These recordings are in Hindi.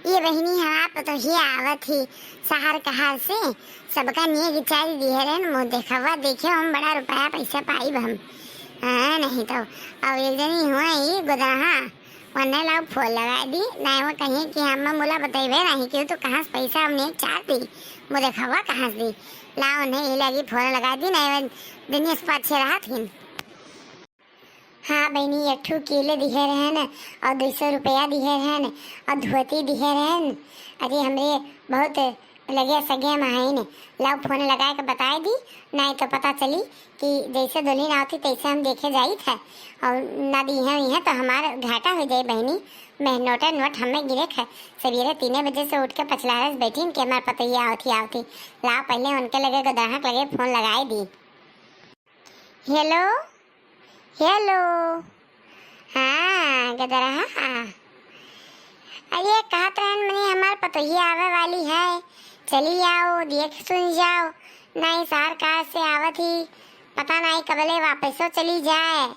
ये बहनी हाँ तो ही आवत ही शहर कहार से सबका निये गिचारी दिए रहे मुँह देखवा देखे हम बड़ा रुपया पैसा पाई हम। हाँ नहीं तो अब एक जनी हुआ ये गोदाहा वरना लाओ फोन लगा दी नहीं वो कहीं कि हम मुला बताइए नहीं क्यों तो कहाँ से पैसा हमने चार दी मुँह देखवा कहाँ से दी लाओ नहीं लगी फोन लगा दी नहीं दिन पाछे रहा थी। हाँ बहनी अट्ठू केले दिहे रहन और 200 रुपया दिहे रहन और धोती दिहे रहन। अरे हमरे बहुत लगे सगे महाइन लाओ फोन लगा के बता दी नहीं तो पता चली कि जैसे दुल्हन आवती तैसे हम देखे जाई थे और ना दिहे तो हमारा घाटा हो जाए बहनी। नोटा नोट हमें गिरे खे सवेरे 3 बजे से उठ के पछलारस बैठी कि हमारे पता ही आवती लाओ पहले उनके लगे गदाहक लगे फोन लगाई दी। हेलो हेलो हाँ गदरहा अरे कहत रहन मने हमार पतोही आवे वाली है चली आओ देख सुन जाओ नहीं सार कार से आवत ही पता नहीं कबले वापसो चली जाए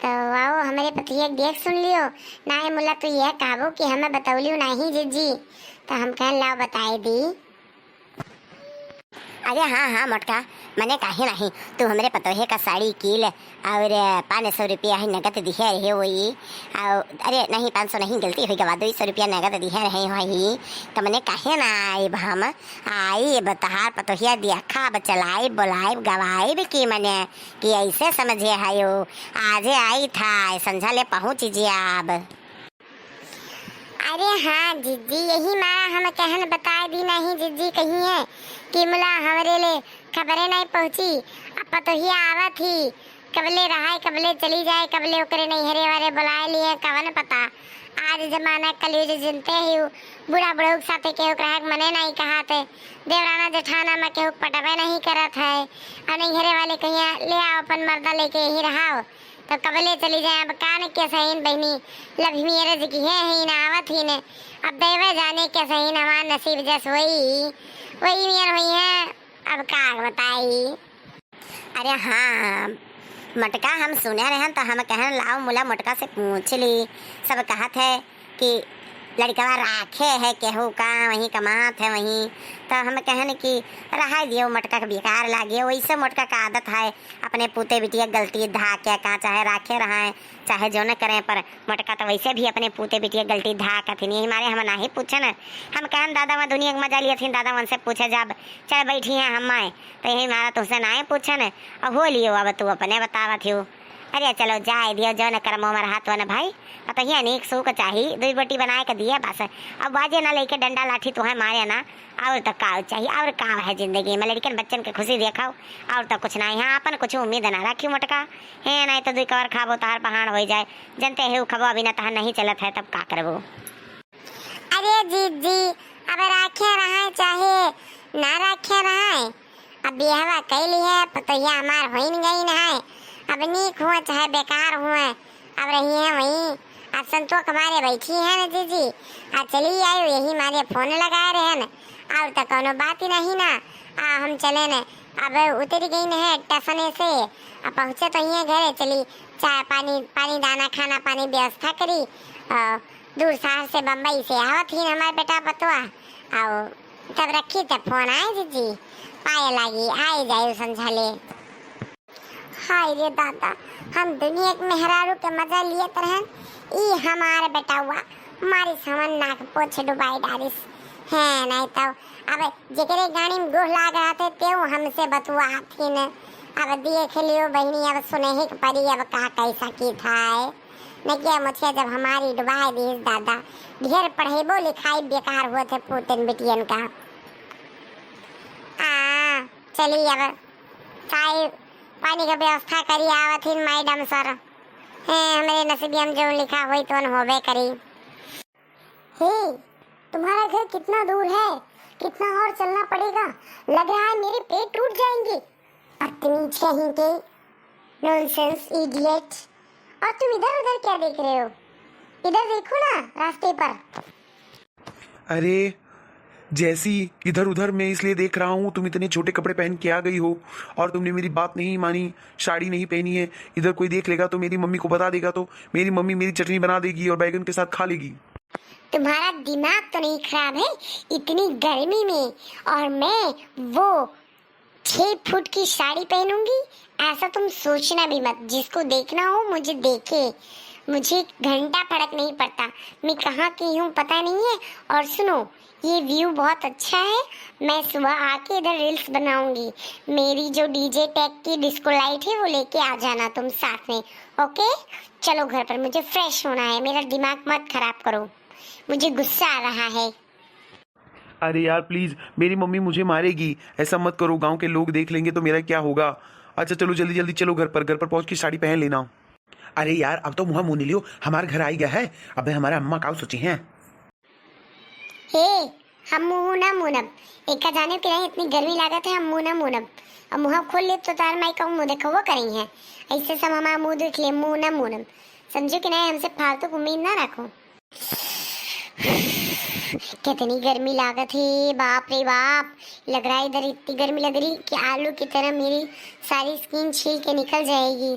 तो आओ हमारे पतिया देख सुन लियो नहीं मुला तो यह कहबो कि हमें बतौलियो नहीं जीजी तो हम कहन लाओ बताए दी। अरे हाँ मोटका मैंने कहे नहीं तू हमारे पतोहे का साड़ी कील और 500 रुपया ही नगद दिहे रहे वही और अरे नहीं 500 नहीं गलती हुई गवा 200 रुपया नगद दिहे रहे वही तो मैंने कहे ना आई हम आई बताहार पतोहिया देखा चलाई बुलाई गवाई की मैंने कि ऐसे समझे है आज आई था समझा ले पहुँच जी अब। अरे हाँ जीजी यही मारा हम कहन बता दी नहीं जीजी कही है कि मुला हमारे ले खबरें नहीं पहुँची अब तो ही आवत ही कबले रहा कबले चली जाए कबले ओकरे नहीं हरे वारे बुलाए लिए कवन पता आज जमाना कलयुग जनते ही बुढ़ा बुढ़ऊ साथे केहू ग्राहक मने नहीं कहा थे देवराना जेठाना में केहू पटवे नहीं करत है और नहीं हरे वाले कहीं ले आओ अपन मर्दा लेके यही रहाओ तो कबले चली जाए अब कान के सहीन बहनी लभी मेरे जी है ही ना आवत ही ने अब देवे जाने के सहीन हमार नसीब जस वही मेर हुई है अब का बताई। अरे हाँ मटका हम सुने रहे तो हम कहन लाओ मुला मटका से पूछ ली सब कहत है कि लड़का राखे है केहू का वहीं कमात है वहीं तो हम कहन कि रहा दियो मटका का बेकार लागे वैसे मटका का आदत है अपने पूते बिटिया गलती धा के का चाहे राखे रहा चाहे जो न करें पर मटका तो वैसे भी अपने पूते बिटिया गलती धा कथिन यही मारे हम नहीं पूछे न हम कहन दादा वहाँ दुनिया का मजा लिए थी दादा वन से पूछे जब चल बैठी हैं हम आए तो यही मारा तुझसे ना पूछे न अब हो लियो अब तू अपने बतावत हो। अरे चलो जाए दियो जो न कर्मो में हाथ वन भाई तो यहाँ नहीं सूख चाहिए 2 रोटी बनाए के दिए बस अब बाजे ना लेके डंडा लाठी तुम्हें मारे ना और तो का चाहिए और का है जिंदगी में लड़कन बच्चन के खुशी देखाओ और तो कुछ नहीं है अपन कुछ उम्मीद ना रखी मटका है नहीं तो 2 कवर खाबो तार पहाड़ हो जाए जनते है खबो अभी ना तहार नहीं चलत है तब का करबो। अरे जीजी अब राखे रहा चाहे ना राखे रहा अब बिहवा कैली है पतोहिया हमार हो गई ना है अब नीक हुआ चाहे बेकार हुआ अब रही है वहीं अब संतोष हमारे बैठी है ना जीजी अब चली आई यही मारे फोन लगाए रहे न और तो कोनो बात ही नहीं ना हम चले न अब उतरी गई न है स्टेशन से अब पहुँचे तो यहीं घरे चली चाय पानी दाना खाना पानी व्यवस्था करी दूर शहर से बम्बई से आवत ही हमारे बेटा पतवा और तब रखी तब फोन आए जीजी पाए लगी आई जाए समझा ले। हाय रे दादा हम दुनिया के मेहरारू के मजा लिए तरहन ई हमारे बेटा हुआ मारी समन नाक पोछे डुबाई डारिस है नहीं तो अब जेकरे गाड़ी में गोह लाग रहा थे तेऊ हमसे बतुआ थी न अब दिए खेलियो बहनी अब सुने ही परी अब कहा कैसा की था न क्या मुझे जब हमारी डुबाई दी दादा ढेर पढ़ेबो लिखाई बेकार हुए थे पुतिन बिटियन का चलिए अब चाय पानी का व्यवस्था करी आवत ही मैडम सर है हमारे नसीब हम जो लिखा हुई तो होबे करी। हे तुम्हारा घर कितना दूर है कितना और चलना पड़ेगा लग रहा है मेरे पेट टूट जाएंगे बदतमीज कहीं के नॉनसेंस इडियट। और तुम इधर उधर क्या देख रहे हो इधर देखो ना रास्ते पर। अरे जैसी इधर उधर मैं इसलिए देख रहा हूँ तुम इतने छोटे कपड़े पहन के आ गई हो और तुमने मेरी बात नहीं मानी साड़ी नहीं पहनी है इधर कोई देख लेगा तो मेरी मम्मी को बता देगा तो मेरी मम्मी मेरी चटनी बना देगी और बैगन के साथ खा लेगी। तुम्हारा दिमाग तो नहीं खराब है? इतनी गर्मी में और मैं वो 6 फुट की साड़ी पहनूंगी? ऐसा तुम सोचना भी मत। जिसको देखना हो मुझे देखे, मुझे घंटा फर्क नहीं पड़ता मैं कहाँ की हूँ पता नहीं है। और सुनो, ये व्यू बहुत अच्छा है, मैं सुबह आके इधर रील्स बनाऊंगी। मेरी जो डीजे टेक की डिस्को लाइट है वो लेके आ जाना तुम साथ में, ओके? चलो घर पर, मुझे फ्रेश होना है, मेरा दिमाग मत खराब करो, मुझे गुस्सा आ रहा है। अरे यार प्लीज, मेरी मम्मी मुझे मारेगी, ऐसा मत करो, गांव के लोग देख लेंगे तो मेरा क्या होगा। अच्छा चलो जल्दी जल्दी चलो घर पर पहुंच के साड़ी पहन लेना। अरे यार अब तो मुँह मुँह लियो, हमारे घर आई गया है, अब हमारा अम्मा का सोची हैं। हे, हम मुँह ना मुनब, एक का जाने के नहीं, इतनी गर्मी लागत है, हम मुँह ना मुनब। अब मुँह खोल ले तो तार माई का मुँह देखो वो करी है, ऐसे सब हमारा मुँह देख ले, मुँह ना मुनब, समझो कि नहीं? हमसे फालतू उम्मीद ना रखो। कितनी गर्मी लागत है, बाप रे बाप। लग रहा है इधर इतनी गर्मी लग रही कि आलू की तरह मेरी सारी स्किन छील के निकल जाएगी।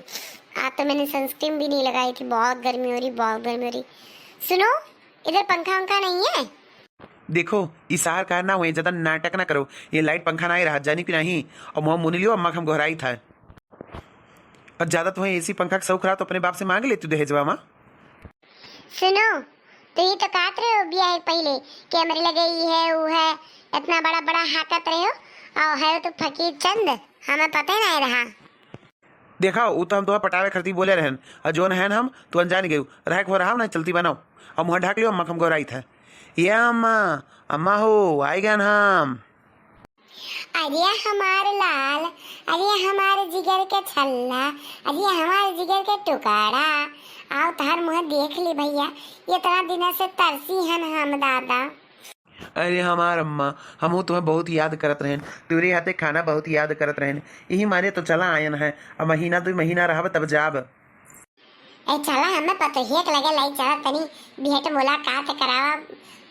आज तो मैंने सनस्क्रीन भी नहीं लगाई थी, बहुत गर्मी हो रही, बहुत गर्मी हो रही। सुनो, इधर पंखा वंखा नहीं है? देखो इशार करना हुए, ज्यादा नाटक ना करो, ये लाइट पंखा ना ही रहा जानी की नहीं। और मुँह मुँह लियो, अम्मा हम घराई था। और ज्यादा तुम्हें एसी पंखा का शौक रहा तो अपने बाप से मांग लेती दहेजवा माँ। सुनो, तो ये तो काट रहे हो बिया है पहले, कैमरे लगे है वो है, इतना बड़ा बड़ा हाकत रहे हो, और है तो फकीर चंद, हमें पता ही नहीं रहा। देखा वो तो हम तुम्हारा पटावे खरती बोले रहन, और जोन है हम तू अनजान गई रह हो रहा ना, चलती बनाओ और मुँह ढाक लियो, अम्मा हम घराई था। ये अम्मा, अम्मा हो आई गए हम। अरे हमारे लाल, अरे हमारे जिगर के छल्ला, अरे हमारे जिगर के टुकड़ा, आओ तार मुँह देख ली भैया, ये इतना दिन से तरसी हन हम दादा। अरे हमार अम्मा, हम तुम्हें बहुत याद करत रहन, तेरे हाथे खाना बहुत याद करत रहन, यही मारे तो चला आयन है। अब महीना 2 महीना रहा तब जाब। ए चला, हमें पता ही एक लगे लाई चला तनी भेंट मुलाकात करावा,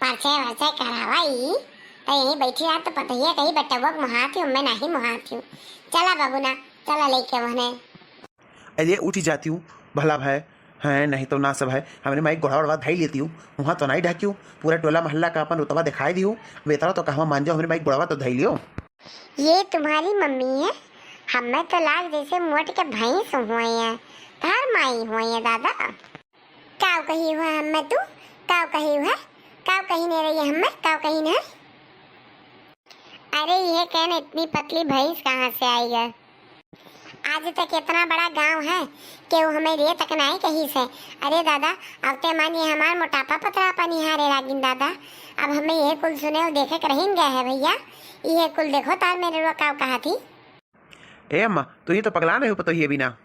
परिचय वरचय करावा ही, तो यहीं बैठी रहा तो पता ही है कहीं बटवा मुहाती हूँ, मैं नहीं मुहाती हूँ। चला बाबू ना, चला लेके वहने। अरे उठी जाती हूँ भला भाई है, नहीं तो ना सब है, हमने माइक गोड़ा वड़ा धाई लेती हूँ, वहाँ तो नहीं ढाकी हूँ, पूरा टोला मोहल्ला का अपन रुतबा दिखाई दी हूँ, बेतरा तो कहवा मान जाओ, हमने माइक गोड़ा तो धाई लियो। ये तुम्हारी मम्मी है? हमें तो लाग जैसे मोट के भैंस हुए हैं, घर माई हुए हैं दादा। काव कही हुआ हमें तू, काव कही हुआ, काव कही नहीं रही हमें, काव कही ना। अरे ये कहने इतनी पतली भैंस कहाँ से आई है? आज तक इतना बड़ा गांव है कि वो हमें रे तक नहीं कहीं से। अरे दादा, अब ते मानिए हमार मोटापा पतला पनिहारे लागिन दादा, अब हमें ये कुल सुने और देखे कर ही गए है भैया, ये कुल देखो तार मेरे रोकाव कहा थी। ए अम्मा तो ये तो पगला रहे हो पता ही बिना।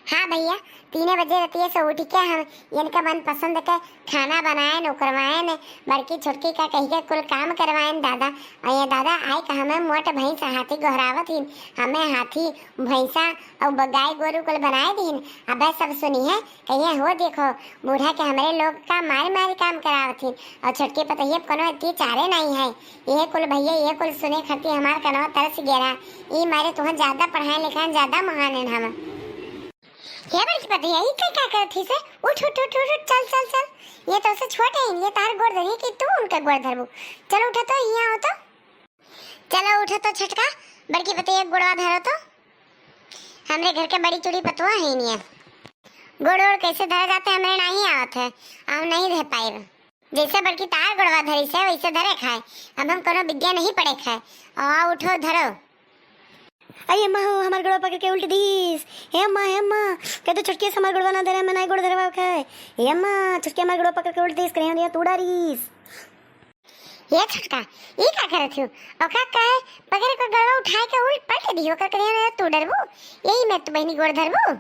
हाँ भैया, 3 बजे रतिया से उठ के हम इनका मन पसंद के खाना बनाए न करवाए न, बड़की छोटकी का कही के कुल काम करवाए दादा। और ये दादा आई का हमें मोट भैंस हाथी गोहरावत ही, हमें हाथी भैंसा और गाय गोरू कुल बनाए दीन। अब सब सुनी है कहिए हो देखो बूढ़ा के हमारे लोग का मारी मारी काम करावत ही, और छोटकी पतहिए कोनो इतनी चारे नहीं है। ये कुल भैया ये कुल सुने खाती हमार कनवा तरस गया, ये मारे तुम्हें ज्यादा पढ़ाए लिखाए ज्यादा महान है हम। ये बड़ी पता है क्या करती से, उठ उठ उठ उठ चल चल चल, ये तो से छोटे हैं, ये तार गोड़ धरी कि तू उनका गोड़ धरबू। चलो उठो तो, यहाँ हो तो, चलो उठो तो छटका, बड़की पता एक गोड़वा धरो तो, हमरे घर के बड़ी चूड़ी पतवा है नहीं है, गोड़ ओड़ कैसे धरे जाते हमें नहीं आवत है, हम नहीं धर पाए। जैसे बड़की तार गोड़वा धरी से वैसे धरे खाए, अब हम कोनो विद्या नहीं पढ़े खाए। और उठो धरो। अरे अम्मा हो हमार गोड़वा पकड़ के उल्ट दीस। हे अम्मा कह तो छुटकी से हमार गोड़वा ना धरे, मैं नहीं गोड़ धरवा खाए। हे अम्मा छुटकी हमार गोड़वा पकड़ के उल्ट दीस, करे दिया तू डारीस। ये छटका ये क्या करत हो? और का कहे पकड़ के गड़वा उठाए के उल्ट पलट दियो, का करे तू डरबू, यही मैं तो बहनी गोड़ धरबू।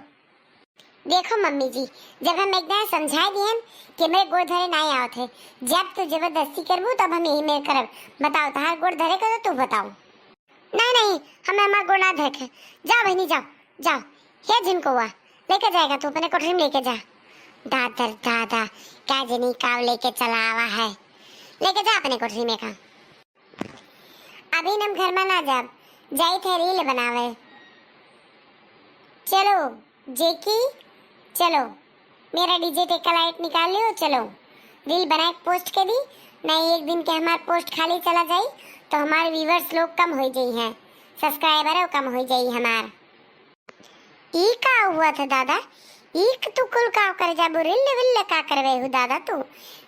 देखो मम्मी जी, जब हम एक दिन समझा दियन कि मेरे गोड़ धरे नहीं आवत है, जब तू जबरदस्ती करबू तब हम यही में करब। बताओ तार गोड़ धरे का तो तू बताओ। नहीं नहीं, हमें हमारा गोड़ ना धरे। जाओ बहनी जाओ जाओ, हे जिनको हुआ लेके जाएगा तू अपने कोठरी में लेके जा। दादर दादा क्या जनी काव लेके चला आवा है, लेके जा अपने कोठरी में का। अभी हम घर में ना जाब, जाई थे रील बनावे। चलो जेकी चलो, मेरा डीजे टेक का लाइट निकाल लियो, चलो रील बना के पोस्ट कर दी, नहीं एक दिन के हमार पोस्ट खाली चला जाई तो हमारे व्यूवर्स लोग कम हो जाई हैं, सब्सक्राइबर कम हो जाई हमार। ई का हुआ था दादा? एक तू कुल का कर जाबू रील विल का करवे हु दादा तू?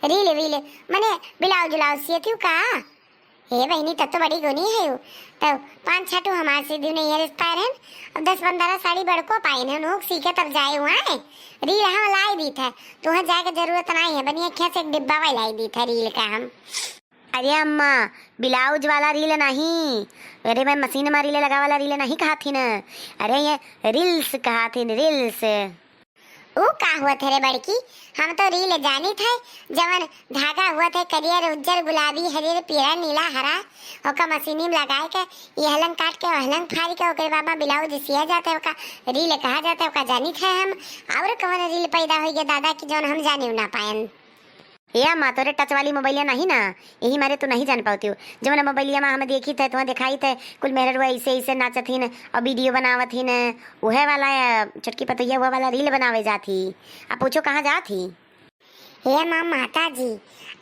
रील विल मने ब्लाउज ब्लाउज सियती का? हे बहनी तब तो बड़ी गोनी है तो 5-6 हमारे से दिन नहीं रिश्ता रहन, अब 10-15 साड़ी बड़को पाई न नोक सीखे तब जाए हुआ है। रील हम लाई दी था, तुहे जाए के जरूरत नहीं है, बनिया क्या से एक डिब्बा वाला लाई दी था रील का हम। अरे अम्मा ब्लाउज वाला रील नहीं, अरे मैं मशीन में रील लगा वाला रील नहीं कहा थी न, अरे ये रील्स कहा थी, रील्स। ऊ का हुआ थे रे बड़की? हम तो रील जानी थे जवन धागा हुआ थे करियर उज्जर गुलाबी हरियर पीला नीला हरा, ओका मशीनी में लगाए के ये हलन काट के हलन फाड़ के ओकरे बाबा ब्लाउज सिया जाते ओका रील कहा जाता ओका जानी थे हम। और कौन रील पैदा हो गया दादा की जौन हम जाने ना पायन? ये अम्मा तोरे टच वाली मोबाइलिया नहीं ना, यही मारे तू नहीं जान पाती हो। जब मैंने मोबाइलिया में हमें देखी थे तुम्हें दिखाई थे कुल मेहर ऐसे ऐसे नाचत न और वीडियो बनावत ही न, वह वाला चुटकी पतैया वह वाला रील बनावे जाती। अब पूछो कहाँ जा थी? हे माँ माता जी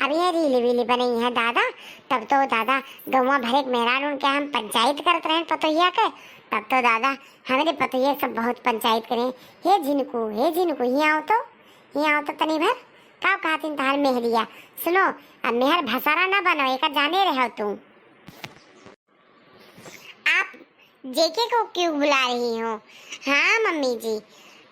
अब ये रील वील बनी है दादा, तब तो दादा गौवा भरे मेहरान के हम पंचायत करते रहे पतैया के, तब तो दादा हमारे पतैया सब बहुत पंचायत करें। हे जिनको यहाँ आओ तो तनी भर का कहती तार मेहरिया सुनो, अब मेहर भसारा ना बनो एक जाने रहो तुम। आप जेके को क्यों बुला रही हो? हाँ मम्मी जी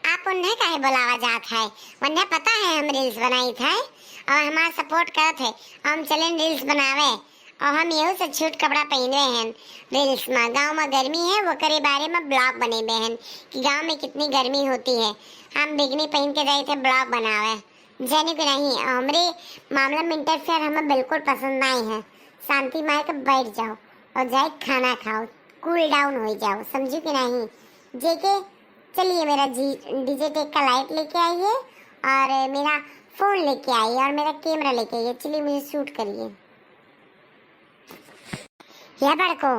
आप उन्हें काहे बुलावा जात है? उन्हें पता है हम रील्स बनाई थे और हमारा सपोर्ट करत है, हम चले रील्स बनावे और हम यही से छूट कपड़ा पहने हैं रील्स में। गाँव में गर्मी है वो करे बारे में ब्लॉग बने बहन कि गाँव में कितनी गर्मी होती है, हम बिगनी पहन के जाए थे ब्लॉग बनावे जाने को नहीं। हमारे मामला में इंटरफेयर हमें बिल्कुल पसंद नहीं है। शांति मार के बैठ जाओ और जाए खाना खाओ, कूल डाउन हो जाओ, समझो कि नहीं? जेके चलिए मेरा डीजे टेक का लाइट लेके आइए और मेरा फोन लेके आइए और मेरा कैमरा लेके आइए, चलिए मुझे शूट करिए। या बड़को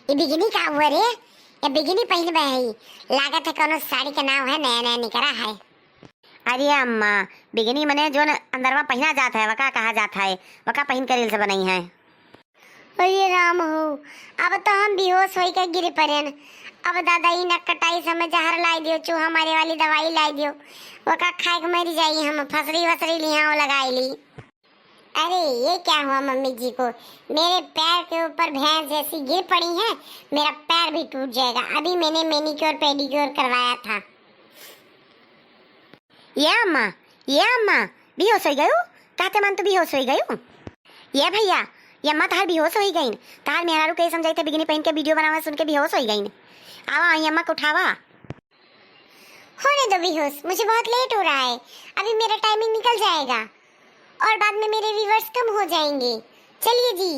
ये बिगिनी का हुआ रे? ये बिगिनी पहन में है, लागत है कोनो साड़ी का नाम है नया नया निकला है। अरे अम्मा बिगनी मने जो अंदरवा पहना जाता है वका कहा जाता है, वका पहन कर रील से बनाई है। अरे राम हो अब तो हम बेहोश हो के गिर पड़े। अब दादा ही न कटाई समय जहर लाई दियो, चूहा मारे वाली दवाई लाई दियो, वका खाए के मर जाई, हम फसरी वसरी लिया लगाई ली। अरे ये क्या हुआ मम्मी जी को? मेरे पैर के ऊपर भैंस जैसी गिर पड़ी है, मेरा पैर भी टूट जाएगा। अभी मैंने मैनिक्योर पेडिक्योर करवाया था। ये अम्मा बेहोश हो गई? कहते मन तो बेहोश हो गई? ये भैया ये अम्मा तार बेहोश हो गई, तार मेहरारू के समझाई थे बिगनी पहन के वीडियो बनावा सुन के बेहोश हो गई। आवा आई अम्मा को उठावा। होने दो बेहोश, मुझे बहुत लेट हो रहा है, अभी मेरा टाइमिंग निकल जाएगा और बाद में मेरे व्यूअर्स कम हो जाएंगे। चलिए जी।